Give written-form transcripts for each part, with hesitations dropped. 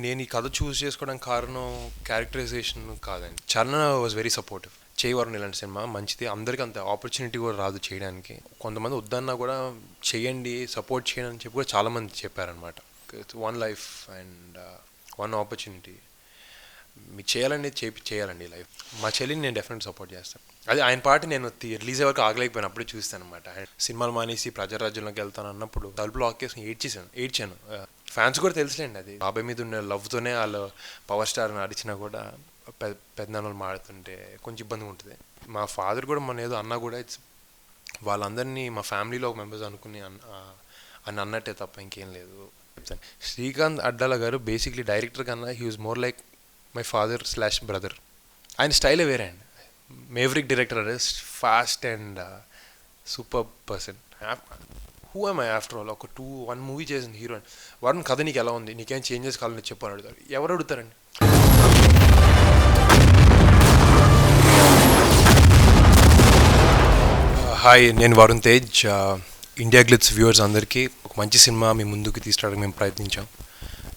నేను ఈ కథ చూస్ చేసుకోవడానికి కారణం క్యారెక్టరైజేషన్ కాదండి. Charan was very supportive. చేయవరం ఇలాంటి సినిమా మంచిది, అందరికీ అంత ఆపర్చునిటీ కూడా రాదు చేయడానికి. కొంతమంది వద్దన్నా కూడా చేయండి, సపోర్ట్ చేయండి అని చెప్పి కూడా చాలామంది చెప్పారనమాట. It's one life and one opportunity, మీకు చేయాలండి చేయాలండి లైఫ్. మా చెల్లిని నేను డెఫినెట్ సపోర్ట్ చేస్తాను. అది ఆయన పాట నేను రిలీజ్ వరకు ఆగలేకపోయాను, అప్పుడే చూస్తాను అనమాట. సినిమాలు మానేసి ప్రజారాజ్యంలోకి వెళ్తాను అన్నప్పుడు తలుపులు లాక్ చేసుకుని ఏడ్చాను. ఫ్యాన్స్ కూడా తెలుసులేండి, అది బాబాయ్ మీద ఉన్న లవ్తోనే వాళ్ళు పవర్ స్టార్ని అడిచినా కూడా పెద్దనాన్నలు మాడుతుంటే కొంచెం ఇబ్బందిగా ఉంటుంది. మా ఫాదర్ కూడా మన ఏదో అన్నా కూడా ఇట్స్ వాళ్ళందరినీ మా ఫ్యామిలీలో ఒక మెంబర్స్ అనుకుని అని అన్నట్టే తప్ప ఇంకేం లేదు. శ్రీకాంత్ అడ్డాల గారు బేసిక్లీ డైరెక్టర్ కన్నా he was more like my father slash brother. ఆయన స్టైలే వేరే అండి. Maverick director arrest fast and super person. Who am I after all? ఒక 1 మూవీ చేసిన హీరోయిన్ వరుణ్, కథ నీకు ఎలా ఉంది, నీకేం చేంజెస్ కావాలని చెప్పని అడుగుతారు. ఎవరు అడుగుతారండి? హాయ్, నేను Varun Tej. India glitz viewers అందరికీ ఒక మంచి సినిమా మీ ముందుకు తీసుకురావడానికి మేము ప్రయత్నించాం.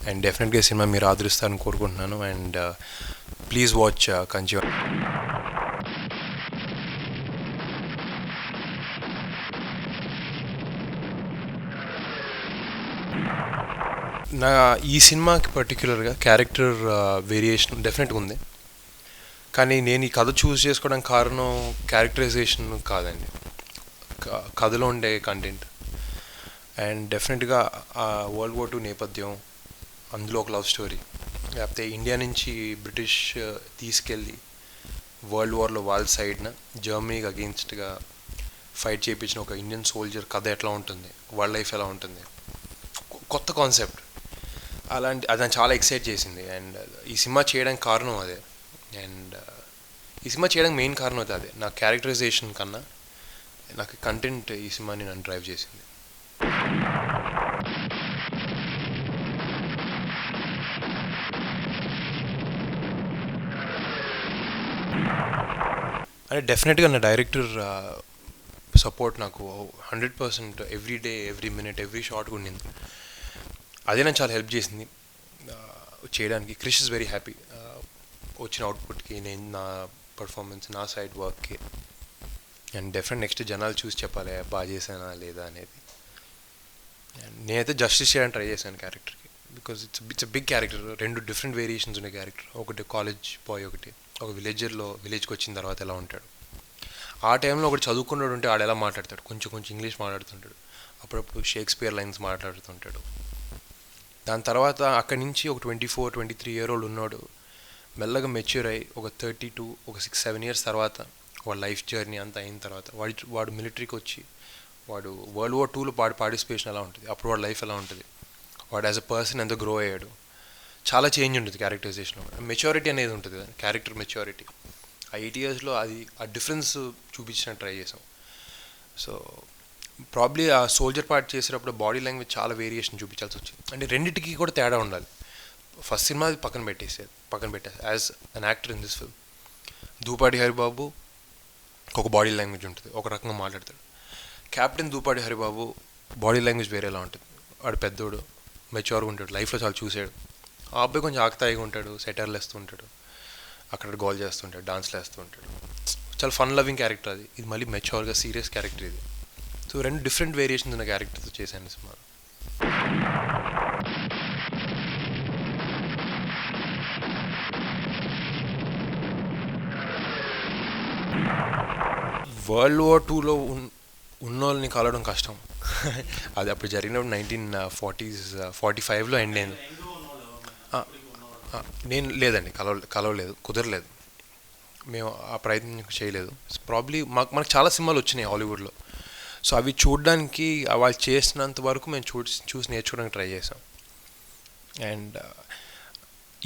అండ్ డెఫినెట్గా ఈ సినిమా మీరు ఆదరిస్తారని కోరుకుంటున్నాను. And please watch Kanchi. నా ఈ సినిమాకి పర్టిక్యులర్గా క్యారెక్టర్ వేరియేషన్ డెఫినెట్గా ఉంది. కానీ నేను ఈ కథ చూస్ చేసుకోవడానికి కారణం క్యారెక్టరైజేషన్ కాదండి, కథలో ఉండే కంటెంట్. అండ్ డెఫినెట్గా వరల్డ్ వార్ 2 నేపథ్యం, అందులో ఒక లవ్ స్టోరీ, లేకపోతే ఇండియా నుంచి బ్రిటిష్ తీసుకెళ్ళి వరల్డ్ వార్లో వాళ్ళ సైడ్న జర్మనీకి అగెయిన్స్ట్గా ఫైట్ చేయించిన ఒక ఇండియన్ సోల్జర్ కథ ఎట్లా ఉంటుంది, వాళ్ళ లైఫ్ ఎలా ఉంటుంది, కొత్త కాన్సెప్ట్. అది నన్ను చాలా ఎక్సైట్ చేసింది. అండ్ ఈ సినిమా చేయడానికి కారణం అదే. అండ్ ఈ సినిమా చేయడానికి మెయిన్ కారణం అయితే అదే. నా క్యారెక్టరైజేషన్ కన్నా నాకు కంటెంట్ ఈ సినిమాని నన్ను డ్రైవ్ చేసింది. అంటే డెఫినెట్గా నా డైరెక్టర్ సపోర్ట్ నాకు 100% every day, every minute, every shot ఉండింది. అదే నాకు చాలా హెల్ప్ చేసింది చేయడానికి. క్రిష్ ఇస్ వెరీ హ్యాపీ వచ్చిన అవుట్పుట్కి, నేను నా పర్ఫార్మెన్స్, నా సైడ్ వర్క్కి. అండ్ డెఫినెట్ నెక్స్ట్ జనాలు చూసి చెప్పాలి బాగా చేశానా లేదా అనేది. అండ్ నేనైతే జస్టిస్ చేయడానికి ట్రై చేశాను క్యారెక్టర్కి, because it's big character. 2 different variations ఉన్నాయి క్యారెక్టర్. ఒకటి కాలేజ్ బాయ్, ఒకటి ఒక విలేజ్కి వచ్చిన తర్వాత ఎలా ఉంటాడు. ఆ టైంలో ఒకటి చదువుకున్నాడు ఉంటే ఆడు ఎలా మాట్లాడతాడు, కొంచెం ఇంగ్లీష్ మాట్లాడుతుంటాడు, అప్పుడప్పుడు షేక్స్పియర్ లైన్స్ మాట్లాడుతుంటాడు. దాని తర్వాత అక్కడి నుంచి ఒక 24-23 ఇయర్ ఓల్డ్ ఉన్నాడు, మెల్లగా మెచ్యూర్ అయ్యి ఒక 32, ఒక 6-7 ఇయర్స్ తర్వాత వాడు లైఫ్ జర్నీ అంతా అయిన తర్వాత వాడు మిలిటరీకి వచ్చి వాడు వరల్డ్ వార్ 2లో పార్టిసిపేషన్ ఎలా ఉంటుంది, అప్పుడు వాడు లైఫ్ ఎలా ఉంటుంది, వాడు యాజ్ అ పర్సన్ ఎంత గ్రో అయ్యాడు, చాలా చేంజ్ ఉంటుంది క్యారెక్టరైజేషన్లో. మెచ్యూరిటీ అనేది ఉంటుంది కదా, క్యారెక్టర్ మెచ్యూరిటీ. ఆ 8 ఇయర్స్లో అది ఆ డిఫరెన్స్ చూపించడానికి ట్రై చేసాం. సో ప్రాబ్లీ ఆ సోల్జర్ పార్ట్ చేసేటప్పుడు బాడీ లాంగ్వేజ్ చాలా వేరియేషన్ చూపించాల్సి వచ్చింది. అంటే రెండింటికి కూడా తేడా ఉండాలి. ఫస్ట్ సినిమా పక్కన పెట్టేసి as an actor in this film. Dupati Haribabu ఒక బాడీ లాంగ్వేజ్ ఉంటుంది, ఒక రకంగా మాట్లాడతాడు. Captain Dupati Haribabu body language వేరేలా ఉంటుంది. వాడు పెద్దోడు, మెచ్యూర్గా ఉంటాడు, లైఫ్లో చాలా చూసాడు. ఆ అబ్బాయి కొంచెం ఆకతాయిగా ఉంటాడు, సెటర్లు వేస్తూ ఉంటాడు, అక్కడ గోల్ చేస్తుంటాడు, డాన్స్లు వేస్తూ ఉంటాడు. చాలా ఫన్ లవింగ్ క్యారెక్టర్ అది. ఇది మళ్ళీ మెచ్యూర్గా సీరియస్ క్యారెక్టర్ ఇది. సో 2 డిఫరెంట్ వేరియేషన్స్ ఉన్న క్యారెక్టర్తో చేశాను సినిమా. వరల్డ్ వార్ 2లో ఉన్న వాళ్ళని కలవడం కష్టం. అది అప్పుడు జరిగినప్పుడు 1940s 45లో ఎండ్ అయింది. నేను లేదండి, కలవలేదు, కుదరలేదు, మేము ఆ ప్రయత్నం చేయలేదు. ప్రాబ్లీ మనకు చాలా సినిమాలు వచ్చినాయి హాలీవుడ్లో. సో అవి చూడడానికి వాళ్ళు చేసినంత వరకు మేము చూసి నేర్చుకోవడానికి ట్రై చేసాం. అండ్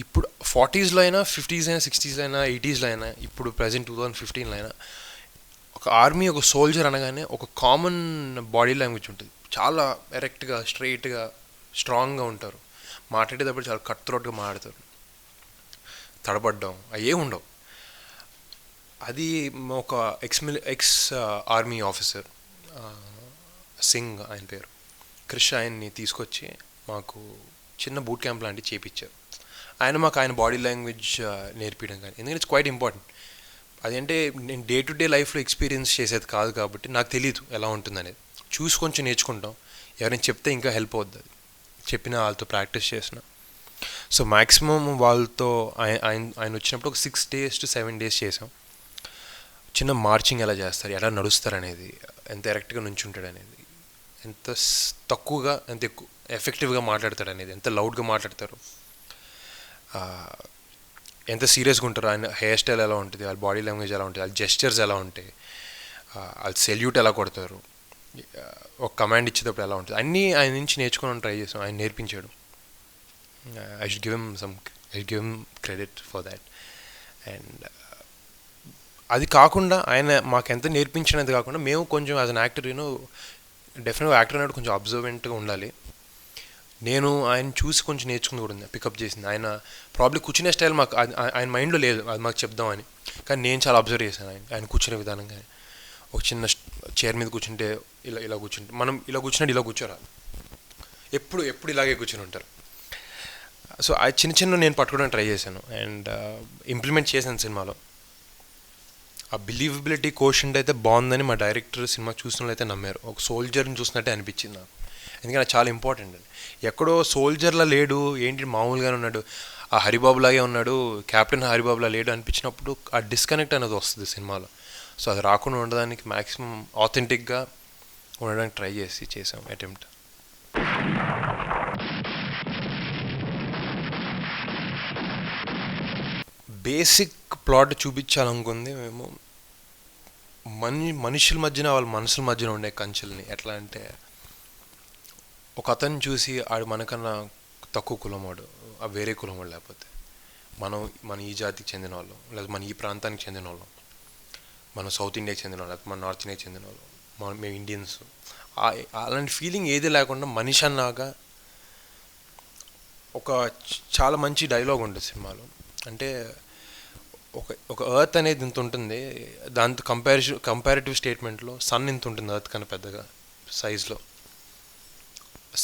ఇప్పుడు 40స్లో అయినా, 50s అయినా, 60s అయినా, 80స్లో అయినా, ఇప్పుడు ప్రజెంట్ 2015లో అయినా ఒక ఆర్మీ, ఒక సోల్జర్ అనగానే ఒక కామన్ బాడీ లాంగ్వేజ్ ఉంటుంది. చాలా ఎరెక్ట్గా, స్ట్రైట్గా, స్ట్రాంగ్గా ఉంటారు. మాట్లాడేటప్పుడు చాలా కట్ త్రోట్గా మాట్లాడతారు. తడబడ్డం అవి ఉండవు. అది ఒక ఎక్స్ ఆర్మీ ఆఫీసర్ సింగ్ ఆయన పేరు, క్రిష్, ఆయన్ని తీసుకొచ్చి మాకు చిన్న బూట్ క్యాంప్ లాంటివి చేయించారు. ఆయన మాకు ఆయన బాడీ లాంగ్వేజ్ నేర్పించడం కానీ, ఎందుకంటే ఇట్స్ క్వైట్ ఇంపార్టెంట్. అదంటే నేను డే టు డే లైఫ్లో ఎక్స్పీరియన్స్ చేసేది కాదు కాబట్టి నాకు తెలియదు ఎలా ఉంటుంది అనేది. చూసి కొంచెం నేర్చుకుంటాం, ఎవరైనా చెప్తే ఇంకా హెల్ప్ అవుతుంది, అది చెప్పిన వాళ్ళతో ప్రాక్టీస్ చేసిన. సో మ్యాక్సిమం వాళ్ళతో ఆయన వచ్చినప్పుడు ఒక 6 days to 7 days చేసాం. చిన్న మార్చింగ్ ఎలా చేస్తారు, ఎలా నడుస్తారు అనేది, ఎంత ఎరెక్ట్గా నుంచుంటాడు అనేది, ఎంత తక్కువగా ఎంత ఎక్కువ ఎఫెక్టివ్గా మాట్లాడతాడు అనేది, ఎంత లౌడ్గా మాట్లాడతారు, ఎంత సీరియస్గా ఉంటారు, ఆయన హెయిర్ స్టైల్ ఎలా ఉంటుంది, వాళ్ళ బాడీ లాంగ్వేజ్ ఎలా ఉంటుంది, వాళ్ళ జెస్చర్స్ ఎలా ఉంటాయి, వాళ్ళు సెల్యూట్ ఎలా కొడతారు, ఒక కమాండ్ ఇచ్చేటప్పుడు ఎలా ఉంటుంది, అన్నీ ఆయన నుంచి నేర్చుకోవడానికి ట్రై చేసాం. ఆయన నేర్పించాడు. I should give him credit for that. And అది కాకుండా ఆయన మాకు ఎంత నేర్పించినది కాకుండా మేము కొంచెం యాజ్ అన్ యాక్టర్ డెఫినెట్గా యాక్టర్ అనేది కొంచెం అబ్జర్వెంట్గా ఉండాలి. నేను ఆయన చూసి కొంచెం నేర్చుకుని కూడా ఉంది, పికప్ చేసింది. ఆయన ప్రాబ్లీ కూర్చునే స్టైల్ మాకు ఆయన మైండ్లో లేదు, అది మాకు చెప్దామని. కానీ నేను చాలా అబ్జర్వ్ చేశాను ఆయన కూర్చునే విధానం. కానీ ఒక చిన్న చైర్ మీద కూర్చుంటే ఇలా కూర్చుంటే, మనం ఇలా కూర్చున్నట్టు ఇలా కూర్చోరా, ఎప్పుడు ఇలాగే కూర్చొని ఉంటారు. సో ఆ చిన్న నేను పట్టుకోవడానికి ట్రై చేశాను అండ్ ఇంప్లిమెంట్ చేశాను సినిమాలో. ఆ బిలీవబిలిటీ కోషెంట్ అయితే బాగుందని మా డైరెక్టర్ సినిమా చూసిన అయితే నమ్మారు. ఒక సోల్జర్ని చూసినట్టే అనిపించింది నాకు, ఎందుకంటే చాలా ఇంపార్టెంట్ అండి. ఎక్కడో సోల్జర్లా లేడు, ఏంటి మామూలుగానే ఉన్నాడు, ఆ హరిబాబులాగే ఉన్నాడు, కెప్టెన్ హరిబాబులా లేడు అనిపించినప్పుడు ఆ డిస్కనెక్ట్ అనేది వస్తుంది సినిమాలో. సో అది రాకుండా ఉండడానికి మ్యాక్సిమం ఆథెంటిక్గా ఉండడానికి ట్రై చేసాం అటెంప్ట్. బేసిక్ ప్లాట్ చూపించాలనుకుంది మేము మనుషుల మధ్యన వాళ్ళ మనసుల మధ్యన ఉండే కంచెల్ని. ఎట్లా అంటే, ఒక అతను చూసి ఆడు మనకన్నా తక్కువ కులమాడు, ఆ వేరే కులమాడు, లేకపోతే మన ఈ జాతికి చెందిన వాళ్ళం, లేకపోతే మన ఈ ప్రాంతానికి చెందిన వాళ్ళం, మనం సౌత్ ఇండియాకి చెందిన వాళ్ళం, లేకపోతే మన నార్త్ ఇండియాకి చెందిన వాళ్ళం, మేము ఇండియన్స్, అలాంటి ఫీలింగ్ ఏది లేకుండా మనిషి అన్నాక ఒక చాలా మంచి డైలాగ్ ఉంటుంది సినిమాలో. అంటే ఒక ఎర్త్ అనేది ఇంత ఉంటుంది, దాంతో కంపారిటివ్ స్టేట్మెంట్లో సన్ ఇంత ఉంటుంది ఎర్త్ కన్నా పెద్దగా సైజ్లో.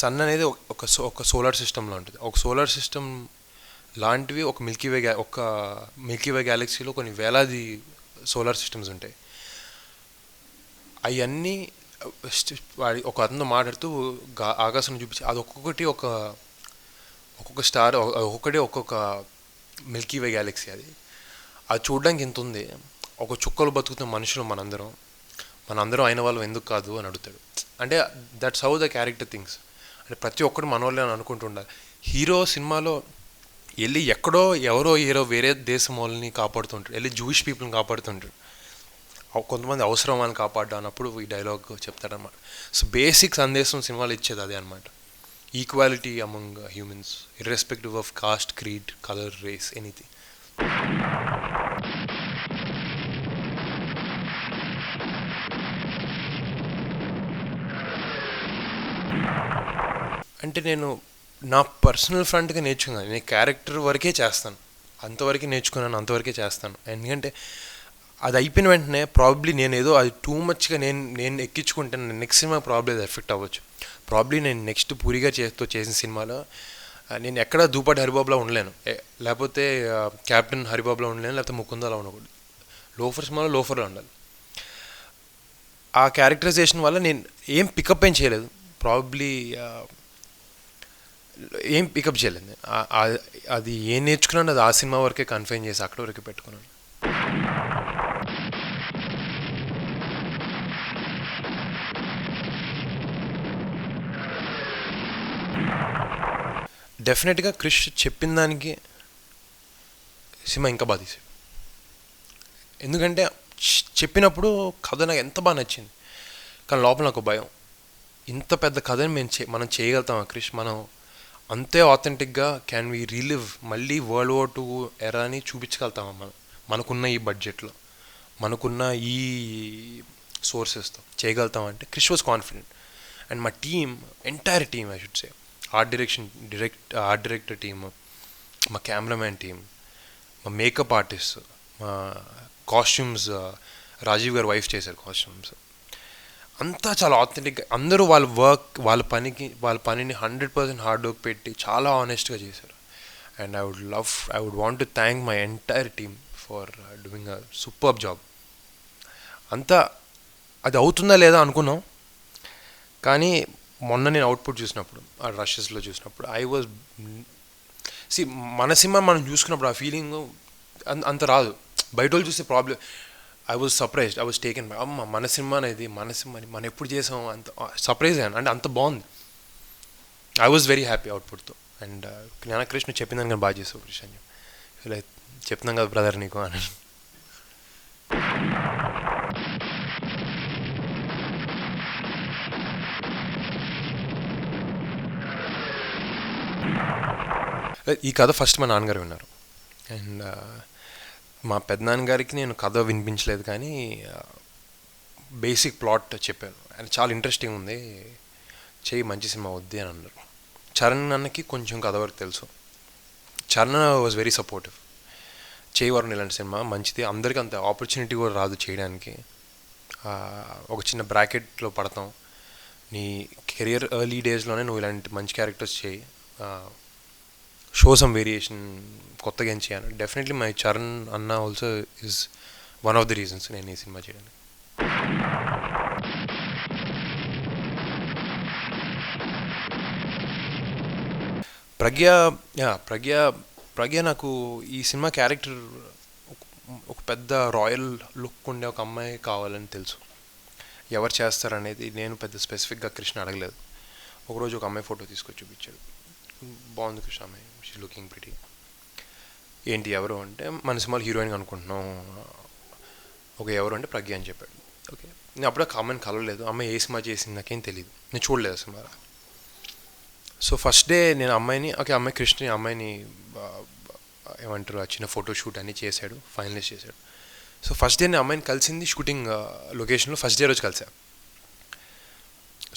సన్ అనేది ఒక సోలార్ సిస్టంలో ఉంటుంది. ఒక సోలార్ సిస్టమ్ లాంటివి ఒక మిల్కీవే గ్యాలక్సీలో కొన్ని వేలాది సోలార్ సిస్టమ్స్ ఉంటాయి. అవన్నీ ఒక అతనితో మాట్లాడుతూ ఆకాశం చూపించి అది ఒక్కొక్క స్టార్, ఒక్కొక్క మిల్కీవే గ్యాలక్సీ. అది చూడడానికి ఇంత ఉంది, ఒక చుక్కలు బతుకుతున్న మనుషులు మనందరం అయిన వాళ్ళు ఎందుకు కాదు అని అడుగుతాడు. అంటే that's how the character things. అంటే ప్రతి ఒక్కరు మనోళ్ళే అని అనుకుంటుండాలి. హీరో సినిమాలో వెళ్ళి ఎవరో హీరో వేరే దేశం వాళ్ళని కాపాడుతుంటాడు, వెళ్ళి జూయిష్ పీపుల్ని కాపాడుతుంటాడు, కొంతమంది అవసరం వాళ్ళని కాపాడు అన్నప్పుడు ఈ డైలాగ్ చెప్తాడనమాట. సో బేసిక్ సందేశం సినిమాలో ఇచ్చేది అదే అనమాట. Equality among humans irrespective of caste, creed, colour, race, anything. అంటే నేను నా పర్సనల్ ఫ్రంట్గా నేర్చుకున్నాను, నేను క్యారెక్టర్ వరకే చేస్తాను, అంతవరకే చేస్తాను. ఎందుకంటే అది అయిపోయిన వెంటనే ప్రాబ్లీ నేను ఏదో అది టూ మచ్గా నేను ఎక్కించుకుంటే నెక్స్ట్ సినిమా ప్రాబ్లీ అది ఎఫెక్ట్ అవ్వచ్చు. ప్రాబ్లీ నేను నెక్స్ట్ పూరిగా చేసిన సినిమాలో నేను ఎక్కడ దూపాటి హరిబాబులా ఉండలేను, లేకపోతే కెప్టెన్ హరిబాబులా ఉండలేను, లేకపోతే ముకుందలా ఉండకూడదు. లోఫర్ సినిమాలో లోఫర్లో ఉండాలి. ఆ క్యారెక్టరైజేషన్ వల్ల నేను ఏం పికప్ చేయలేదు, ప్రాబ్లీ ఏం పికప్ చేయలేదు. అది ఏం నేర్చుకున్నాను అది ఆ సినిమా వరకే కన్ఫైన్ చేసి అక్కడ వరకే పెట్టుకున్నాను. డెఫినెట్గా క్రిష్ చెప్పిన దానికి సినిమా ఇంకా బాగా తీసాడు. ఎందుకంటే చెప్పినప్పుడు కథ నాకు ఎంత బాగా నచ్చింది, కానీ లోపల నాకు భయం, ఇంత పెద్ద కథని మనం చేయగలుగుతామా క్రిష్, మనం అంతే ఆథెంటిక్గా క్యాన్ వీ రీలివ్ మళ్ళీ వరల్డ్ వార్ II ఎరాని చూపించగలుగుతామా మనకున్న ఈ బడ్జెట్లో, మనకున్న ఈ సోర్సెస్తో చేయగలుగుతామంటే క్రిష్ వాజ్ కాన్ఫిడెంట్. అండ్ మా team, entire team I should say, art director team, మా కెమెరామ్యాన్ టీమ్, మా మేకప్ ఆర్టిస్ట్, మా కాస్ట్యూమ్స్ రాజీవ్ గారు వైఫ్ చేశారు కాస్ట్యూమ్స్, అంతా చాలా ఆథెంటిక్గా అందరూ వాళ్ళ పనిని 100% హార్డ్ వర్క్ పెట్టి చాలా ఆనెస్ట్గా చేశారు. And I would want to thank my entire team for doing a super job. అంతా అది అవుతుందా లేదా అనుకున్నాం, కానీ మొన్న నేను అవుట్పుట్ చూసినప్పుడు, ఆ రషెస్లో చూసినప్పుడు ఐ వాజ్ సి మన సినిమా మనం చూసుకున్నప్పుడు ఆ ఫీలింగ్ అంత రాదు. బయట వాళ్ళు చూస్తే problem. I was surprised, I was taken by, అమ్మ మన సినిమా అనేది మన సినిమాని మనం ఎప్పుడు చేసాం, అంత సర్ప్రైజ్ అయ్యాను. అంటే అంత బాగుంది. ఐ వాజ్ వెరీ హ్యాపీ అవుట్పుట్తో. అండ్ జ్ఞానకృష్ణ చెప్పిందని కానీ బాగా చేసావు కృష్ణ అని ఇలా చెప్తున్నాం కదా బ్రదర్ నీకు అని. ఈ కథ ఫస్ట్ మా నాన్నగారు విన్నారు. అండ్ మా పెద్దనాన్నగారికి నేను కథ వినిపించలేదు, కానీ బేసిక్ ప్లాట్ చెప్పాను. అండ్ చాలా ఇంట్రెస్టింగ్ ఉంది, చెయ్యి మంచి సినిమా వద్ది అని అన్నారు. చరణ్ అన్నకి కొంచెం కథ వరకు తెలుసు. Charan was very supportive. చేయి వరుణ్ ఇలాంటి సినిమా మంచిది, అందరికీ అంత ఆపర్చునిటీ కూడా రాదు చేయడానికి. ఒక చిన్న బ్రాకెట్లో పడతాం, నీ కెరియర్ ఎర్లీ డేస్లోనే నువ్వు ఇలాంటి మంచి క్యారెక్టర్స్ చేయి, షో సమ్ వేరియేషన్, కొత్తగా ఏం చేయాలి. డెఫినెట్లీ మై చరణ్ అన్న also is one of the reasons నేను ఈ సినిమా చేయడానికి. ప్రజ్ఞ నాకు ఈ సినిమా క్యారెక్టర్ ఒక పెద్ద రాయల్ లుక్ ఉండే ఒక అమ్మాయి కావాలని తెలుసు. ఎవరు చేస్తారనేది నేను పెద్ద స్పెసిఫిక్గా కృష్ణ అడగలేదు. ఒకరోజు ఒక అమ్మాయి ఫోటో తీసుకొచ్చి చూపించాడు, బాగుంది కృష్ణ అమ్మాయి, షీ లుకింగ్ ప్రిటీ. ఏంటి ఎవరు అంటే, మన సినిమాలో హీరోయిన్గా అనుకుంటున్నాం. ఎవరు అంటే ప్రజ్ఞ అని చెప్పాడు. ఓకే, నేను అప్పుడే అమ్మాయిని కలవలేదు, అమ్మాయి ఏ సినిమా చేసింది నాకేం తెలియదు, నేను చూడలేదు సినిమా. సో ఫస్ట్ డే నేను అమ్మాయిని, అమ్మాయి కృష్ణ అమ్మాయిని ఏమంటారు ఆ చిన్న ఫోటోషూట్ అన్నీ చేశాడు, ఫైనలైజ్ చేశాడు. సో ఫస్ట్ డే నేను అమ్మాయిని కలిసింది షూటింగ్ లొకేషన్లో, ఫస్ట్ డే రోజు కలిసా.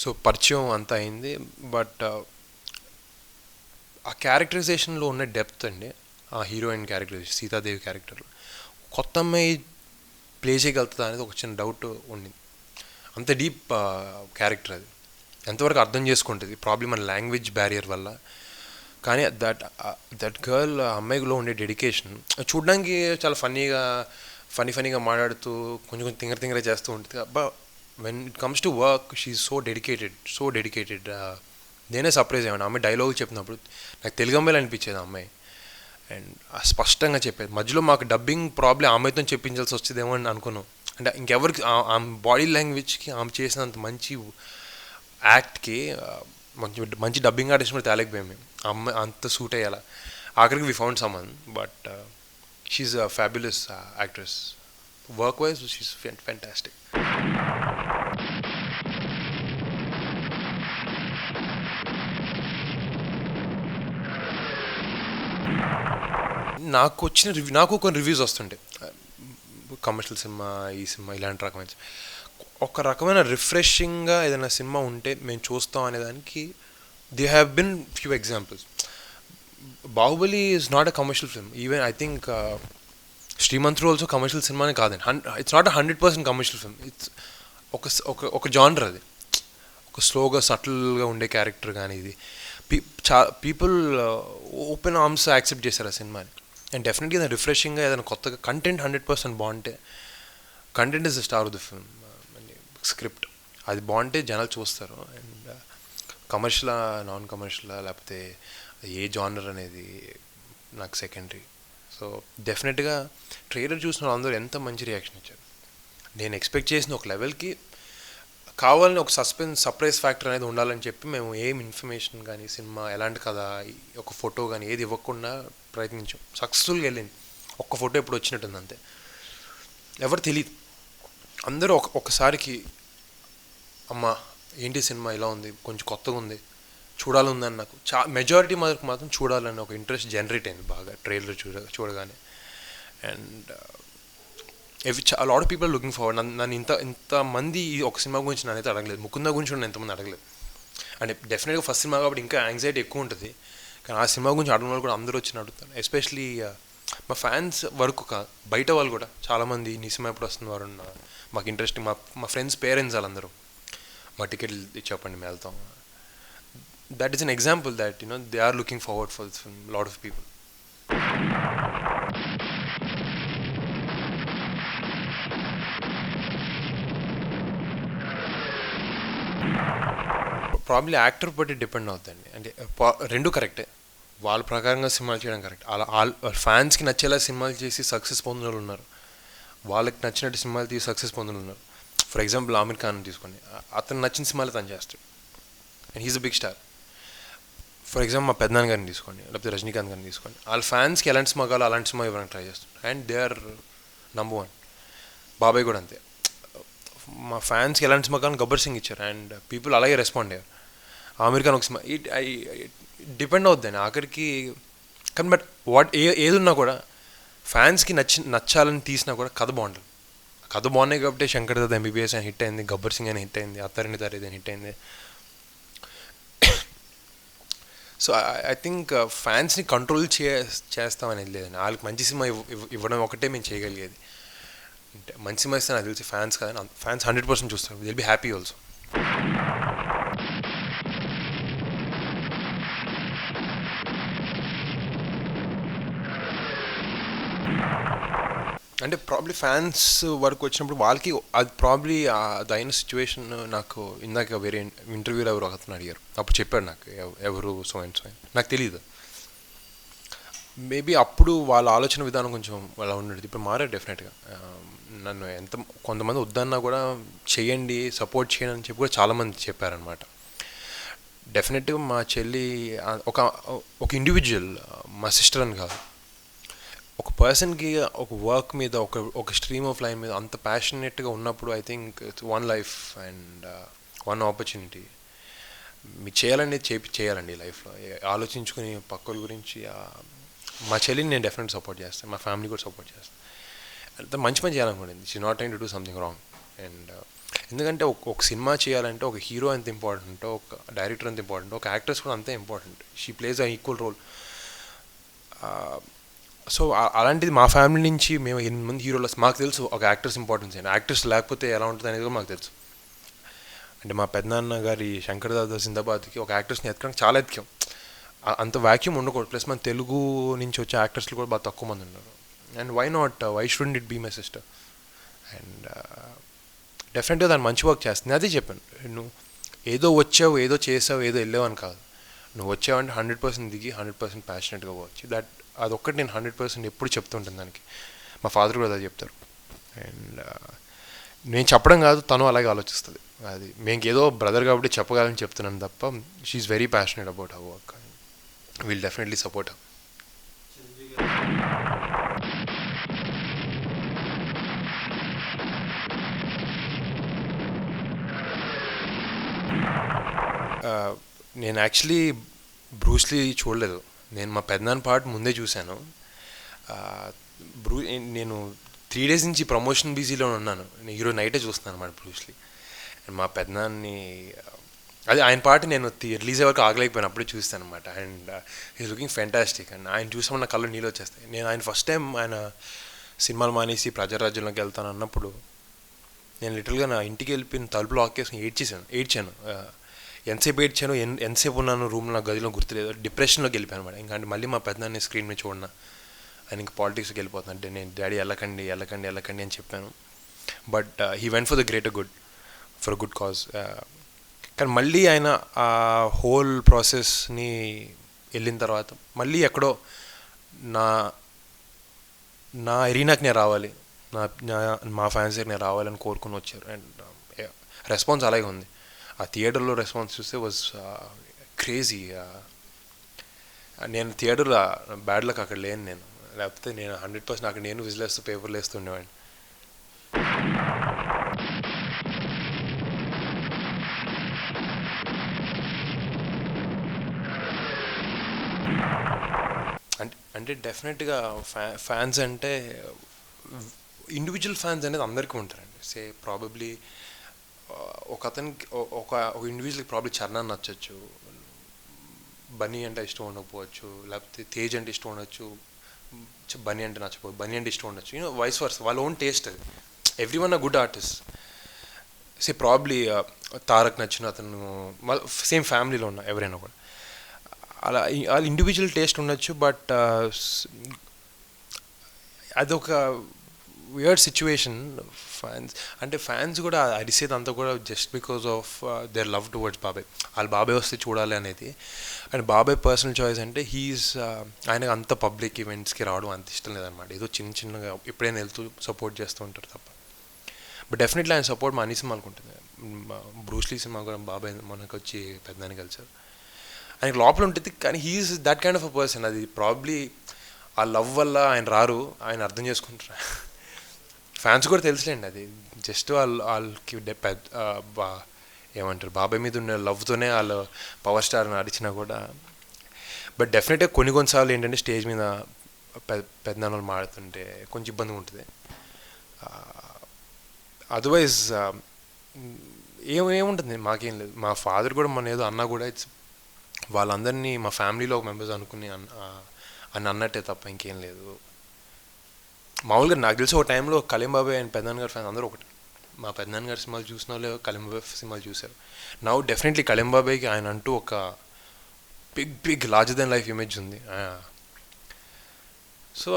సో పరిచయం అంతా అయింది. బట్ ఆ క్యారెక్టరైజేషన్లో ఉన్న డెప్త్ అండి, ఆ హీరోయిన్ క్యారెక్టరైజేషన్, సీతాదేవి క్యారెక్టర్లో కొత్త అమ్మాయి ప్లే చేయగలుగుతుందా అనేది ఒక చిన్న డౌట్ ఉండింది. అంత డీప్ క్యారెక్టర్ అది, ఎంతవరకు అర్థం చేసుకుంటుంది, ప్రాబ్లమ్ మన లాంగ్వేజ్ బ్యారియర్ వల్ల. కానీ దట్ గర్ల్, అమ్మాయిలో ఉండే డెడికేషన్ చూడడానికి చాలా ఫన్నీగా మాట్లాడుతూ కొంచెం తింగర చేస్తూ ఉంటుంది. But when it comes to work she is so dedicated. నేనే సర్ప్రైజ్ అయ్యాను. అమ్మాయి డైలాగ్ చెప్పినప్పుడు నాకు తెలుగు అమ్మాయిలు అనిపించేది అమ్మాయి. అండ్ స్పష్టంగా చెప్పేది. మధ్యలో మాకు డబ్బింగ్ ప్రాబ్లం అమ్మాయితో చెప్పించాల్సి వచ్చేదేమో అని అనుకున్నాం. అంటే ఇంకెవరికి ఆమె బాడీ లాంగ్వేజ్కి ఆమె చేసినంత మంచి యాక్ట్కి మంచి డబ్బింగ్ ఆర్టిస్ట్ కూడా తేలేకపోయాం మేము. అమ్మాయి అంత సూట్ అయ్యేలా ఆఖరికి వి ఫౌండ్ సమ్మన్. But she's a fabulous actress. Work wise she's fantastic. నాకు కొన్ని రివ్యూస్ వస్తుంటాయి, కమర్షియల్ సినిమా, ఈ సినిమా ఇలాంటి రకమైన ఒక రకమైన రిఫ్రెషింగ్గా ఏదైనా సినిమా ఉంటే మేము చూస్తాం అనేదానికి they have been few examples. Baahubali is not a commercial film. Even I think Srimanthudu also commercial సినిమానే కాదండి. It's not 100% commercial film. It's ఒక జానర్ అది, ఒక స్లోగా సటిల్గా ఉండే క్యారెక్టర్. కానీ ఇది పీపుల్ ఓపెన్ ఆర్మ్స్ యాక్సెప్ట్ చేశారు ఆ సినిమాని. అండ్ డెఫినెట్గా ఏదైనా రిఫ్రెషింగ్గా ఏదైనా కొత్తగా కంటెంట్ 100% బాగుంటే, content is the star of the film. Script అది బాగుంటే జనాలు చూస్తారు. అండ్ కమర్షియలా నాన్ కమర్షియలా లేకపోతే ఏ జానర్ అనేది నాకు సెకండరీ. సో డెఫినెట్గా ట్రైలర్ చూసిన అందరూ ఎంత మంచి రియాక్షన్ ఇచ్చారు. నేను ఎక్స్పెక్ట్ చేసిన ఒక లెవెల్కి కావాలని ఒక సర్ప్రైజ్ ఫ్యాక్టర్ అనేది ఉండాలని చెప్పి మేము ఏం ఇన్ఫర్మేషన్ కానీ, సినిమా ఎలాంటి కదా, ఒక ఫోటో కానీ ఏది ఇవ్వకుండా ప్రయత్నించాం. సక్సెస్ఫుల్గా వెళ్ళింది. ఒక్క ఫోటో ఎప్పుడు వచ్చినట్టుంది అంతే, ఎవరు తెలియదు. అందరూ ఒకసారికి అమ్మ ఏంటి సినిమా ఇలా ఉంది, కొంచెం కొత్తగా ఉంది, చూడాలని నాకు మెజారిటీ మాత్రం చూడాలని ఒక ఇంట్రెస్ట్ జనరేట్ అయింది బాగా ట్రైలర్ చూడగానే. And lot of people looking forward. నన్ను ఇంతమంది ఒక సినిమా గురించి నన్నైతే అడగలేదు. ముకుందా గురించి కూడా ఎంతమంది అడగలేదు. అంటే డెఫినెట్గా ఫస్ట్ సినిమా కాబట్టి ఇంకా యాంగ్జైటీ ఎక్కువ ఉంటుంది. కానీ ఆ సినిమా గురించి అడగడం వాళ్ళు కూడా అందరూ వచ్చి అడుగుతారు. ఎస్పెషలీ మా ఫ్యాన్స్ వరకు కాదు, బయట వాళ్ళు కూడా చాలామంది నీ సినిమా ఎప్పుడు వస్తుంది వారు మాకు ఇంట్రెస్టింగ్. మా ఫ్రెండ్స్ పేరెంట్స్ వాళ్ళందరూ మా టికెట్లు చెప్పండి మేము వెళ్తాం. That is an example that they are looking forward for this film, lot of people. Probably actor బట్టి డిపెండ్ అవుతుందండి. అంటే రెండు కరెక్టే, వాళ్ళ ప్రకారంగా సినిమాలు చేయడం కరెక్ట్. అలా ఫ్యాన్స్కి నచ్చేలా సినిమాలు చేసి సక్సెస్ పొందిన వాళ్ళు ఉన్నారు, వాళ్ళకి నచ్చినట్టు సినిమాలు తీసి సక్సెస్ పొందిన ఉన్నారు. ఫర్ ఎగ్జాంపుల్ ఆమిర్ ఖాన్ తీసుకోండి, అతను నచ్చిన సినిమాలు తను చేస్తాడు and he's a big star. For example మా పెద్దనాన్న గారిని తీసుకోండి, లేకపోతే రజనీకాంత్ గారిని తీసుకోండి, వాళ్ళ ఫ్యాన్స్కి ఎలాంటి సినిమా కావాలో అలాంటి సినిమా ఇవ్వడానికి ట్రై చేస్తారు and they are number one. బాబాయ్ కూడా అంతే, మా ఫ్యాన్స్కి ఎలాంటి సినిమా కావాలని గబ్బర్ సింగ్ ఇచ్చారు అండ్ పీపుల్ అలాగే రెస్పాండ్ అయ్యారు. ఆమిర్ ఖాన్ ఒక సినిమా డిపెండ్ అవుద్దండి ఆఖరికి. కానీ బట్ ఏది ఉన్నా కూడా ఫ్యాన్స్కి నచ్చాలని తీసినా కూడా కథ బాగుంటుంది. కథ బాగున్నాయి కాబట్టి శంకర్ దాదా ఎంబీబీఎస్ అని హిట్ అయింది, గబ్బర్ సింగ్ అని హిట్ అయింది, అత్తారింటి దారేది అని హిట్ అయింది. సో ఐ థింక్ ఫ్యాన్స్ని కంట్రోల్ చేస్తామనేది లేదండి. వాళ్ళకి మంచి సినిమా ఇవ్వడం ఒకటే మేము చేయగలిగేది. అంటే మంచి సినిమా ఇస్తే నాకు తెలిసి ఫ్యాన్స్ కదా, ఫ్యాన్స్ 100% చూస్తారు, విల్ బీ హ్యాపీ ఆల్సో. అంటే ప్రాబ్లీ ఫ్యాన్స్ వరకు వచ్చినప్పుడు వాళ్ళకి అది ప్రాబ్లీ అది అయిన సిచ్యువేషన్. నాకు ఇందాక వేరే ఇంటర్వ్యూలో ఎవరు అతను అడిగారు, అప్పుడు చెప్పాడు నాకు ఎవరు సో అండ్ సో నాకు తెలియదు. మేబీ అప్పుడు వాళ్ళ ఆలోచన విధానం కొంచెం అలా ఉండేది, ఇప్పుడు మారారు డెఫినెట్గా. నన్ను కొంతమంది వద్దన్నా కూడా చెయ్యండి, సపోర్ట్ చేయండి అని చెప్పి కూడా చాలామంది చెప్పారనమాట. డెఫినెట్గా మా చెల్లి ఒక ఒక ఇండివిజువల్, మా సిస్టర్ అని కాదు, ఒక పర్సన్కి ఒక వర్క్ మీద ఒక స్ట్రీమ్ ఆఫ్ లైన్ మీద అంత ప్యాషనెట్గా ఉన్నప్పుడు I think it's one life and one opportunity. మీకు చేయాలండి చేయాలండి లైఫ్లో, ఆలోచించుకుని పక్కల గురించి. మా చెల్లిని నేను డెఫినెట్ సపోర్ట్ చేస్తాను, మా ఫ్యామిలీ కూడా సపోర్ట్ చేస్తాను. అంత మంచి పని చేయాలనుకోండి, she not trying to do something wrong. And ఎందుకంటే ఒక సినిమా చేయాలంటే ఒక హీరో ఎంత ఇంపార్టెంట్, ఒక డైరెక్టర్ ఎంత ఇంపార్టెంట్, ఒక యాక్ట్రెస్ కూడా అంతే important. She plays a equal role. So అలాంటిది మా ఫ్యామిలీ నుంచి మేము 8 మంది హీరోలు, మాకు తెలుసు ఒక యాక్టర్స్ ఇంపార్టెన్స్ అండి, యాక్టర్స్ లేకపోతే ఎలా ఉంటుంది అనేది కూడా మాకు తెలుసు. అంటే మా పెద్దనాన్న గారి శంకర్ దాదా జిందాబాద్కి ఒక యాక్టర్స్ని ఎతకడానికి చాలా ఎతికాం, అంత వ్యాక్యూమ్ ఉండకూడదు. ప్లస్ మన తెలుగు నుంచి వచ్చే యాక్టర్స్లు కూడా బాగా తక్కువ మంది ఉన్నారు. And why shouldn't it be my sister. And డెఫినెట్గా దాన్ని మంచి వర్క్ చేస్తుంది. అదే చెప్పాను, నువ్వు ఏదో వచ్చావు, ఏదో చేసావు, ఏదో వెళ్ళావు అని కాదు. నువ్వు వచ్చావంటే 100% దిగి 100% ప్యాషనెట్గా వచ్చి అదొక్కటి నేను 100% ఎప్పుడు చెప్తుంటాను దానికి. మా ఫాదర్ కూడా అదే చెప్తారు. అండ్ నేను చెప్పడం కాదు, తను అలాగే ఆలోచిస్తుంది. అది మేము ఏదో బ్రదర్ కాబట్టి చెప్పగలని చెప్తున్నాను తప్ప, she's very passionate about her work. Will definitely support her. నేను యాక్చువల్లీ బ్రూస్లీ చూడలేదు, నేను మా పెద్దనాన్న పార్ట్ ముందే చూశాను. నేను 3 days నుంచి ప్రమోషన్ బిజీలో ఉన్నాను, నేను ఈరోజు నైటే చూస్తున్నాను అనమాట బ్రూస్లీ. అండ్ మా పెద్దనాన్ని అది ఆయన పాట నేను రిలీజ్ అయ్యే వరకు ఆగలేకపోయాను, అప్పుడే చూస్తాను అనమాట. And is looking fantastic. And ఆయన చూసామని నా కళ్ళు నీళ్ళు వచ్చేస్తాయి. నేను ఆయన ఫస్ట్ టైం ఆయన సినిమాలు మానేసి ప్రజారాజ్యంలోకి వెళ్తాను అన్నప్పుడు నేను లిటరల్గా నా ఇంటికి వెళ్ళిపోయిన తలుపులో ఆకేసుకుని ఏడ్చాను. ఎంతసేపు ఏడ్చాను, ఎంతసేపు ఉన్నాను రూమ్లో, నా గదిలో గుర్తులేదు, డిప్రెషన్లోకి వెళ్ళిపోయాను అనమాట. ఇంకా అంటే మళ్ళీ మా పెద్దనాన్ని స్క్రీన్ మీద చూడన్నా, ఆయన ఇంకా పాలిటిక్స్కి వెళ్ళిపోతున్నా అంటే నేను డాడీ వెళ్ళకండి అని చెప్పాను. But he went for the greater good, for good cause. కానీ మళ్ళీ ఆయన ఆ హోల్ ప్రాసెస్ని వెళ్ళిన తర్వాత మళ్ళీ ఎక్కడో నా ఎరీనాకి నేను రావాలి, మా ఫ్యాన్స్ దగ్గర నేను రావాలని కోరుకుని వచ్చారు. అండ్ రెస్పాన్స్ అలాగే ఉంది. ఆ థియేటర్లో రెస్పాన్స్ చూస్తే వాజ్ క్రేజీ. నేను థియేటర్లో బ్యాడ్ లక్ అక్కడ లేను నేను, లేకపోతే నేను 100% అక్కడ నేను విజిలేస్తూ పేపర్లు వేస్తుండేవాడిని. అంటే డెఫినెట్గా ఫ్యాన్స్ అంటే ఇండివిజువల్ ఫ్యాన్స్ అనేది అందరికీ ఉంటారండి. సే ప్రాబబ్లీ ఒక అతనికి ఒక ఇండివిజువల్కి ప్రాబ్లీ చరణ్ నచ్చచ్చు, బన్నీ అంటే ఇష్టం ఉండకపోవచ్చు, లేకపోతే తేజ్ అంటే ఇష్టం ఉండొచ్చు, బన్నీ అంటే నచ్చకపోవచ్చు, బన్నీ అంటే ఇష్టం ఉండొచ్చు, వైస్ వర్స్, వాళ్ళ ఓన్ టేస్ట్ అది. Every one a good artist. Say probably Tarak నచ్చిన అతను సేమ్ ఫ్యామిలీలో ఉన్న ఎవరైనా కూడా అలా వాళ్ళ ఇండివిజువల్ టేస్ట్ ఉండొచ్చు, బట్ అదొక వియర్డ్ సిచ్యువేషన్. ఫ్యాన్స్ కూడా అరిసేది అంతా కూడా just because of their love towards బాబాయ్. వాళ్ళు బాబాయ్ వస్తే చూడాలి అనేది. అండ్ బాబాయ్ పర్సనల్ చాయిస్ అంటే ఆయనకు అంత పబ్లిక్ ఈవెంట్స్కి రావడం అంత ఇష్టం లేదనమాట. ఏదో చిన్నగా ఎప్పుడైనా వెళ్తూ సపోర్ట్ చేస్తూ ఉంటారు తప్ప. బట్ డెఫినెట్లీ ఆయన సపోర్ట్ మా అన్ని సినిమాలకు ఉంటుంది. బ్రూస్లీ సినిమా కూడా బాబాయ్ మనకు వచ్చి పెద్దాన్ని కలిసారు. ఆయనకి లోపల ఉంటుంది, కానీ he's that kind of a person. అది ప్రాబ్లీ ఆ లవ్ వల్ల ఆయన రారు, ఆయన అర్థం చేసుకుంటారు. ఫ్యాన్స్ కూడా తెలుసులేండి, అది జస్ట్ వాళ్ళకి ఏమంటారు, బాబాయ్ మీద ఉన్న లవ్తోనే వాళ్ళు పవర్ స్టార్ని అడిచినా కూడా. బట్ డెఫినెట్గా కొన్నిసార్లు ఏంటంటే స్టేజ్ మీద పెద్దనాన్నలు మాడుతుంటే కొంచెం ఇబ్బందిగా ఉంటుంది. అదర్వైజ్ ఏముంటుంది, మాకేం లేదు. మా ఫాదర్ కూడా మన ఏదో అన్నా కూడా వాళ్ళందరినీ మా ఫ్యామిలీలో ఒక మెంబర్స్ అనుకుని అని అన్నట్టే తప్ప ఇంకేం లేదు. మామూలుగా నాకు తెలిసి ఒక టైంలో కలీం బాబాయ్ అండ్ పెద్దనాన్న గారి ఫ్యాన్స్ అందరూ ఒకటి. మా పెద్దనాన్న గారి సినిమాలు చూసిన వాళ్ళు కలీం బాబాయ్ సినిమాలు చూశారు. నౌ డెఫినెట్లీ కలీం బాబాయ్కి ఆయన అంటూ ఒక big larger than life image ఉంది. సో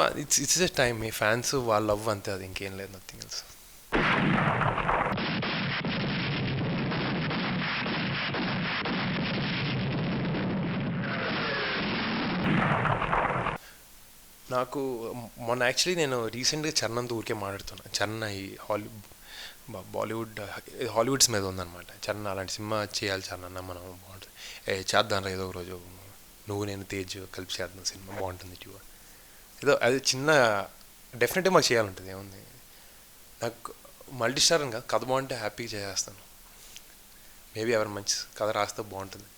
ఇట్స్ ఎ టైమ్, మీ ఫ్యాన్స్ వాళ్ళ లవ్ అంతే, అది ఇంకేం లేదు, నథింగ్ ఎల్స్. నాకు మొన్న యాక్చువల్లీ నేను రీసెంట్గా చరణ్తో ఊరికే మాట్లాడుతున్నాను. చరణ్ ఈ హాలీవుడ్స్ మీద ఉందన్నమాట. చరణ్ అలాంటి సినిమా చేయాలి చరణ్, మనం బాగుంటుంది, చేద్దాం రా ఏదో ఒక రోజు, నువ్వు నేను తేజ్ కలిపి చేద్దాం సినిమా బాగుంటుంది ట్యూ ఏదో. అది చిన్న డెఫినెట్గా మాకు చేయాలంటుంది, ఏముంది. నాకు మల్టీ స్టార్ అని కాదు, కథ బాగుంటే హ్యాపీగా చేసేస్తాను. మేబీ ఎవరు మంచి కథ రాస్తే బాగుంటుంది.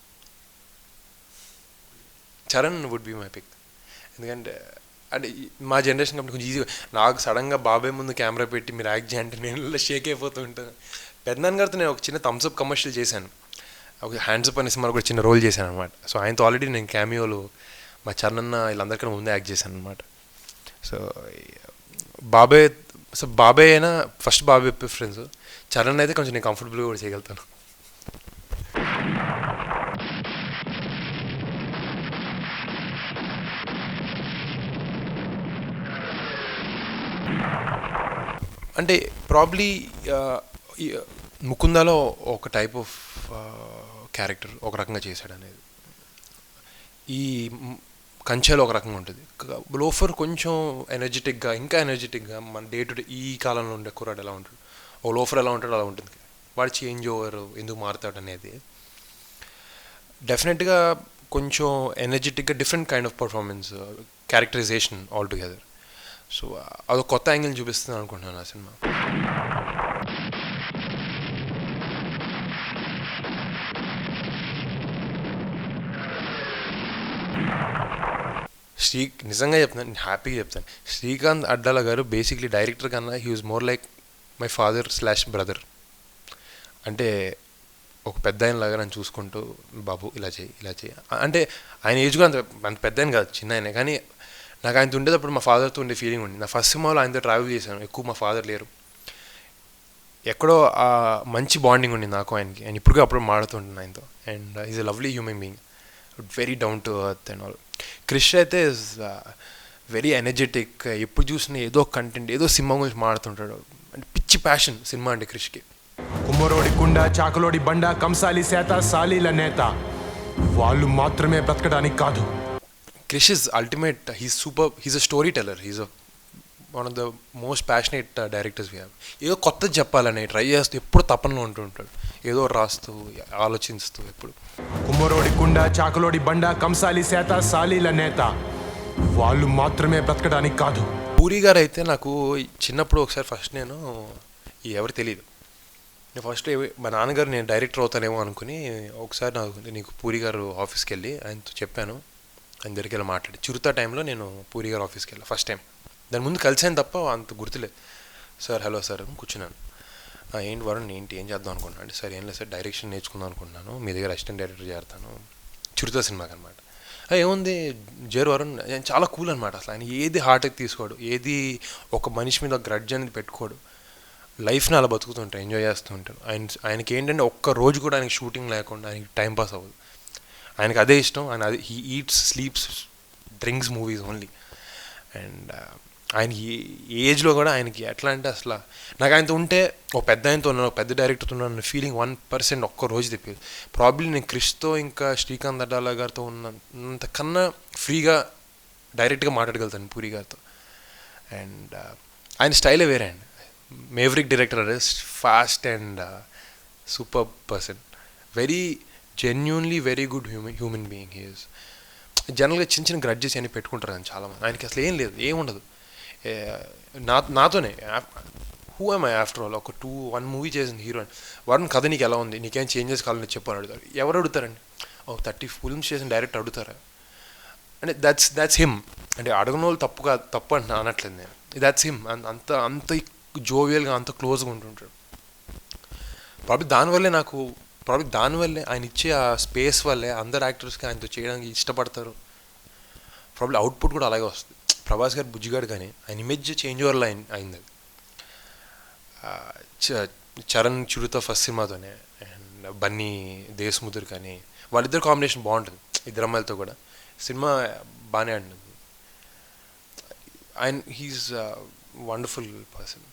Charan would be my pick. ఎందుకంటే అంటే మా జనరేషన్ కాబట్టి కొంచెం ఈజీగా, నాకు సడన్గా బాబాయ్ ముందు కెమెరా పెట్టి మీరు యాక్ట్ చేయంటే నేను షేక్ అయిపోతూ ఉంటాను. పెద్దనాన్న గారితో నేను ఒక చిన్న థమ్స్అప్ కమర్షియల్ చేశాను, ఒక హ్యాండ్సప్ అనే సినిమాలో కూడా చిన్న రోల్ చేశాను అనమాట. సో ఆయనతో ఆల్రెడీ నేను క్యామియోలు మా చరణ్ వీళ్ళందరికన్నా ముందే యాక్ట్ చేశాను అనమాట. సో బాబాయ్ అయినా ఫస్ట్ బాబాయ్ ప్రిఫరెన్స్. చరణ్ అయితే కొంచెం నేను కంఫర్టబుల్గా కూడా చేయగలుగుతాను. అంటే ప్రాబ్లీ ముకుందాలో ఒక టైప్ ఆఫ్ క్యారెక్టర్ ఒక రకంగా చేశాడు అనేది, ఈ కంచెలో ఒక రకంగా ఉంటుంది. లోఫర్ కొంచెం ఎనర్జెటిక్గా, ఇంకా ఎనర్జెటిక్గా మన డే టు డే ఈ కాలంలో ఉండే కుర్రాడు ఎలా ఉంటాడు, ఓ లోఫర్ ఎలా ఉంటాడో అలా ఉంటుంది. వాడు చేంజ్ ఓవర్ ఎందుకు మారుతాడు అనేది డెఫినెట్గా కొంచెం ఎనర్జెటిక్గా different kind of performance, characterisation all together. So అదొక కొత్త యాంగిల్ చూపిస్తుంది అనుకుంటున్నాను ఆ సినిమా. నిజంగా చెప్తాను, హ్యాపీగా చెప్తాను, శ్రీకాంత్ అడ్డాల గారు బేసిక్లీ డైరెక్టర్ కన్నా he was more like my father / brother. అంటే ఒక పెద్ద ఆయన లాగా నన్ను చూసుకుంటూ, బాబు ఇలా చేయి అంటే, ఆయన ఏజ్ కూడా అంత పెద్ద ఆయన కాదు, చిన్న ఆయనే, కానీ నాకు ఆయనతో ఉండేటప్పుడు మా ఫాదర్తో ఉండే ఫీలింగ్ ఉంది. నా ఫస్ట్ సినిమాలో ఆయనతో ట్రావెల్ చేశాను, ఎక్కువ మా ఫాదర్ లేరు, ఎక్కడో మంచి బాండింగ్ ఉండింది నాకు ఆయనకి. అండ్ ఇప్పుడు అప్పుడు మాడుతుంటాను ఆయనతో. And is a lovely human being, very down to earth and all. Krish అయితే ఇస్ వెరీ ఎనర్జెటిక్, ఎప్పుడు చూసినా ఏదో కంటెంట్, ఏదో సినిమా గురించి మాడుతుంటాడు. అంటే పిచ్చి ప్యాషన్ సినిమా అంటే క్రిష్కి. కుమ్మరోడి కుండ, చాకలోడి బండ, కంసాలి సేత, సాలీల నేత, వాళ్ళు మాత్రమే బ్రతకడానికి కాదు. Krish is ultimate, he's a storyteller, he's one of the most passionate directors we have. ఏదో కొత్తది చెప్పాలని ట్రై చేస్తూ ఎప్పుడు తపనలో ఉంటూ ఉంటాడు, ఏదో రాస్తూ ఆలోచిస్తూ ఎప్పుడు. కుమ్మరోడి కుండ, చాకలోడి బండ, కంసాలి సేత, సాలీల నేత, వాళ్ళు మాత్రమే బ్రతకడానికి కాదు. పూరి గారు అయితే నాకు చిన్నప్పుడు ఒకసారి ఫస్ట్ నేను ఎవరు తెలియదు, నేను ఫస్ట్ మా నాన్నగారు నేను డైరెక్టర్ అవుతానేమో అనుకుని ఒకసారి నీకు పూరి గారు ఆఫీస్కి వెళ్ళి ఆయనతో చెప్పాను, ఆయన దగ్గరికి వెళ్ళి మాట్లాడి. చిరుతా టైంలో నేను పూరి గారు ఆఫీస్కి వెళ్ళాను ఫస్ట్ టైం. దాని ముందు కలిసాను తప్ప అంత గుర్తులేదు. సార్ హలో సార్ కూర్చున్నాను. ఏంటి వరుణ్ ఏం చేద్దాం అనుకున్నాను అంటే, సార్ ఏం లేదు సార్ డైరెక్షన్ నేర్చుకుందాం అనుకుంటున్నాను, మీ దగ్గర అసిస్టెంట్ డైరెక్టర్ చేస్తాను చిరుతా సినిమాకి అనమాట. ఏముంది వరుణ్ చాలా కూల్ అనమాట. అసలు ఆయన ఏది హార్ట్కి తీసుకోడు, ఏది ఒక మనిషి మీద గ్రడ్జ్ అనేది పెట్టుకోడు, లైఫ్ని అలా బతుకుతుంటాడు, ఎంజాయ్ చేస్తూ ఉంటాడు. ఆయనకి ఏంటంటే ఒక్క రోజు కూడా ఆయనకి షూటింగ్ లేకుండా ఆయనకి టైంపాస్ అవ్వదు. ఆయనకి అదే ఇష్టం. ఆయన అది he eats sleeps drinks movies only. And ఆయన ఈ ఏజ్లో కూడా ఆయనకి ఎట్లా అంటే అసలు నాకు ఆయనతో ఉంటే ఒక పెద్ద ఆయనతో ఉన్నాను, ఒక పెద్ద డైరెక్టర్తో ఉన్నాను ఫీలింగ్ 1% ఒక్క రోజు తెప్పేది. ప్రాబ్లీ నేను క్రిష్తో ఇంకా శ్రీకాంత్ అడ్డాల గారితో ఉన్నంతకన్నా ఫ్రీగా డైరెక్ట్గా మాట్లాడగలుగుతాను పూరి గారితో. అండ్ ఆయన స్టైలే వేరే అండి. Maverick director arrest fast and super person, very genuinely very good human being he's. జనరల్గా చిన్న చిన్న గ్రడ్జెస్ అని పెట్టుకుంటారు అని చాలామంది. ఆయనకి అసలు ఏం లేదు, ఏముండదు. నాతోనే who M I after all, ఒక 1 మూవీ చేసింది హీరోయిన్, వరుణ్ కథ నీకు ఎలా ఉంది, నీకేం చేంజెస్ కావాలని చెప్పని అడుగుతారు. ఎవరు అడుగుతారండి? ఒక 30 ఫిల్మ్స్ చేసిన డైరెక్టర్ అడుగుతారా అంటే దట్స్ హిమ్. అంటే అడగని వాళ్ళు తప్పు అనట్లేదు నేను, దట్స్ హిమ్. అంత జోవియల్గా అంత క్లోజ్గా ఉంటుంటాడు. ప్రాబ్లీ దానివల్లే ఆయన ఇచ్చే ఆ స్పేస్ వల్లే అందరు యాక్టర్స్కి ఆయనతో చేయడానికి ఇష్టపడతారు. ప్రాబ్లీ అవుట్పుట్ కూడా అలాగే వస్తుంది. ప్రభాస్ గారు బుజ్జిగాడు కానీ ఆయన ఇమేజ్ చేంజ్ వల్ల అయింది. చరణ్ చిరుత ఫస్ట్ సినిమాతోనే, అండ్ బన్నీ దేశ్ముఖ్ కానీ వాళ్ళిద్దరు కాంబినేషన్ బాగుంటుంది. ఇద్దరు అమ్మాయిలతో కూడా సినిమా బాగానే ఆడింది. ఆయన he's wonderful person.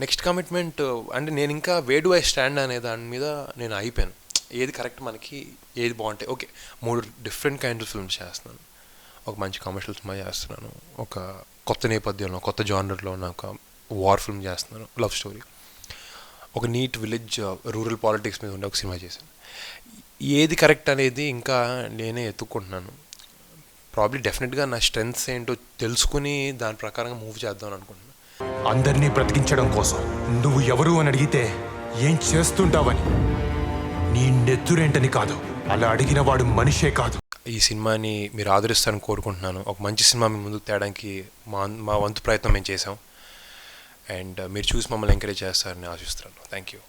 Next commitment అంటే నేను ఇంకా వేర్ డు ఐ స్టాండ్ అనే దాని మీద నేను అయిపోయాను. ఏది కరెక్ట్ మనకి, ఏది బాగుంటాయి. Okay, 3 different kinds of films చేస్తున్నాను. ఒక మంచి కమర్షియల్ సినిమా చేస్తున్నాను, ఒక కొత్త నేపథ్యంలో కొత్త జానర్లో ఉన్న ఒక వార్ ఫిల్మ్ చేస్తున్నాను, లవ్ స్టోరీ. ఒక నీట్ విలేజ్ రూరల్ పాలిటిక్స్ మీద ఉండే ఒక సినిమా చేశాను. ఏది కరెక్ట్ అనేది ఇంకా నేనే ఎత్తుక్కుంటున్నాను. ప్రాబ్లీ డెఫినెట్గా నా స్ట్రెంగ్త్స్ ఏంటో తెలుసుకుని దాని ప్రకారంగా మూవ్ చేద్దామని అనుకుంటున్నాను. అందరినీ బ్రతికించడం కోసం నువ్వు ఎవరు అని అడిగితే ఏం చేస్తుంటావని, నీ నెత్తురేంటని కాదు, అలా అడిగిన వాడు మనిషే కాదు. ఈ సినిమాని మీరు ఆదరిస్తారని కోరుకుంటున్నాను. ఒక మంచి సినిమా మీ ముందుకు తేడానికి మా వంతు ప్రయత్నం మేము చేసాం. అండ్ మీరు చూసి మమ్మల్ని ఎంకరేజ్ చేస్తారని ఆశిస్తున్నాను. Thank you.